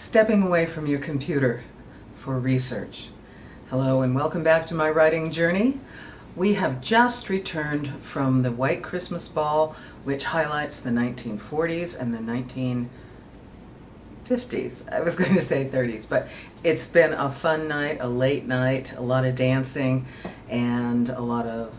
Stepping away from your computer for research. Hello and welcome back to my writing journey. We have just returned from the White Christmas Ball, which highlights the 1940s and the 1950s. I was going to say 30s, but it's been a fun night, a late night, a lot of dancing, and a lot of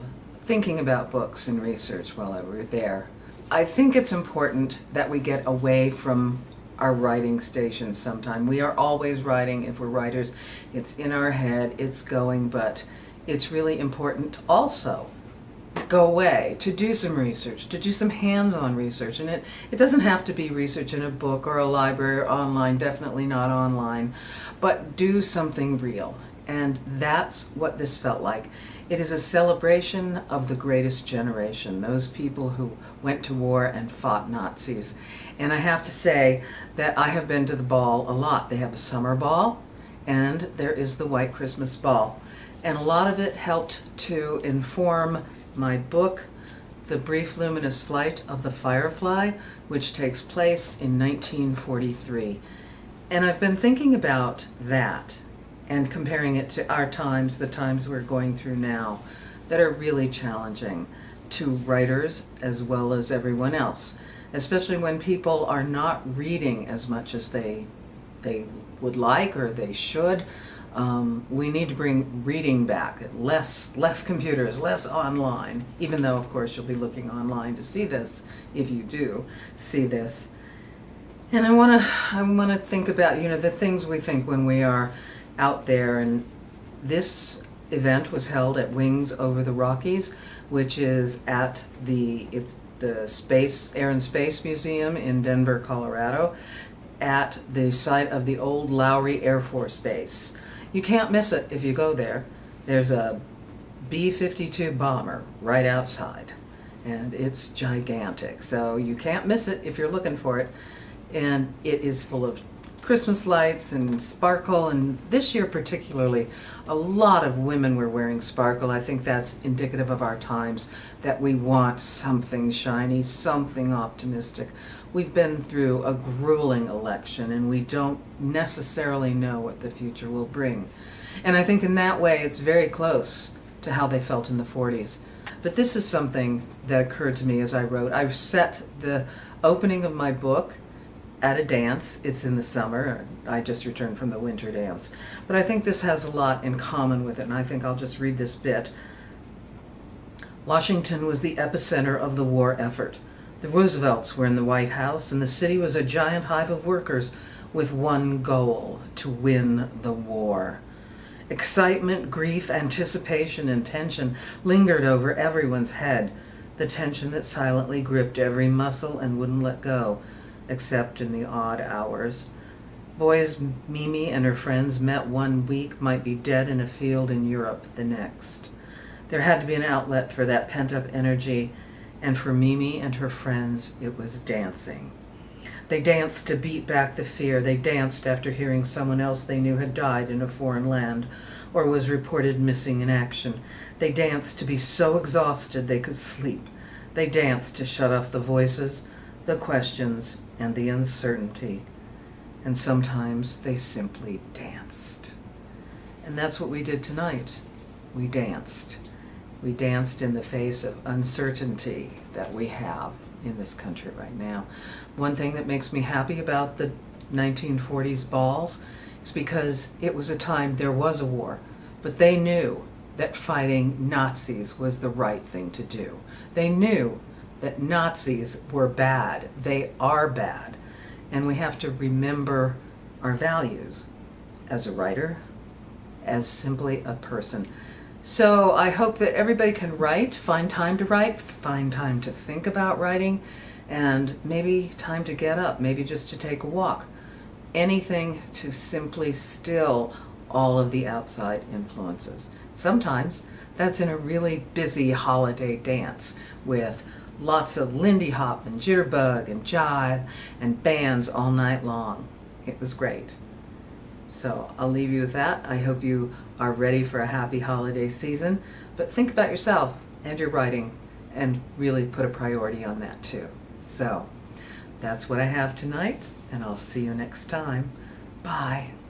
thinking about books and research while I were there. I think it's important that we get away from our writing stations sometime. We are always writing. If we're writers, it's in our head, it's going, but it's really important also to go away, to do some research, to do some hands-on research. And it doesn't have to be research in a book or a library or online, definitely not online, but do something real. And that's what this felt like. It is a celebration of the greatest generation, those people who went to war and fought Nazis. And I have to say that I have been to the ball a lot. They have a summer ball, and there is the White Christmas Ball. And a lot of it helped to inform my book, The Brief Luminous Flight of the Firefly, which takes place in 1943. And I've been thinking about that and comparing it to our times, the times we're going through now, that are really challenging to writers as well as everyone else, especially when people are not reading as much as they would like or they should. We need to bring reading back, less computers, less online, even though of course you'll be looking online to see this if you do see this. And I want to think about, the things we think when we are out there. And this event was held at Wings over the Rockies, which is at the Air and Space Museum in Denver, Colorado, at the site of the old Lowry Air Force Base. You can't miss it if you go there. There's a B-52 bomber right outside, and it's gigantic, so you can't miss it if you're looking for it. And it is full of Christmas lights and sparkle, and this year particularly, a lot of women were wearing sparkle. I think that's indicative of our times, that we want something shiny, something optimistic. We've been through a grueling election, and we don't necessarily know what the future will bring. And I think in that way, it's very close to how they felt in the 40s. But this is something that occurred to me as I wrote. I've set the opening of my book at a dance. It's in the summer. I just returned from the winter dance. But I think this has a lot in common with it, and I think I'll just read this bit. Washington was the epicenter of the war effort. The Roosevelts were in the White House, and the city was a giant hive of workers with one goal: to win the war. Excitement, grief, anticipation, and tension lingered over everyone's head, the tension that silently gripped every muscle and wouldn't let go, except in the odd hours. Boys Mimi and her friends met one week might be dead in a field in Europe the next. There had to be an outlet for that pent-up energy, and for Mimi and her friends it was dancing. They danced to beat back the fear. They danced after hearing someone else they knew had died in a foreign land or was reported missing in action. They danced to be so exhausted they could sleep. They danced to shut off the voices, the questions, and the uncertainty. And sometimes they simply danced. And that's what we did tonight. We danced. We danced in the face of uncertainty that we have in this country right now. One thing that makes me happy about the 1940s balls is because it was a time there was a war, but they knew that fighting Nazis was the right thing to do. They knew that Nazis were bad. They are bad. And we have to remember our values as a writer, as simply a person. So I hope that everybody can write, find time to write, find time to think about writing, and maybe time to get up, maybe just to take a walk. Anything to simply still all of the outside influences. Sometimes that's in a really busy holiday dance with lots of Lindy Hop and Jitterbug and Jive and bands all night long. It was great. So I'll leave you with that. I hope you are ready for a happy holiday season, but think about yourself and your writing and really put a priority on that too. So that's what I have tonight, and I'll see you next time. Bye.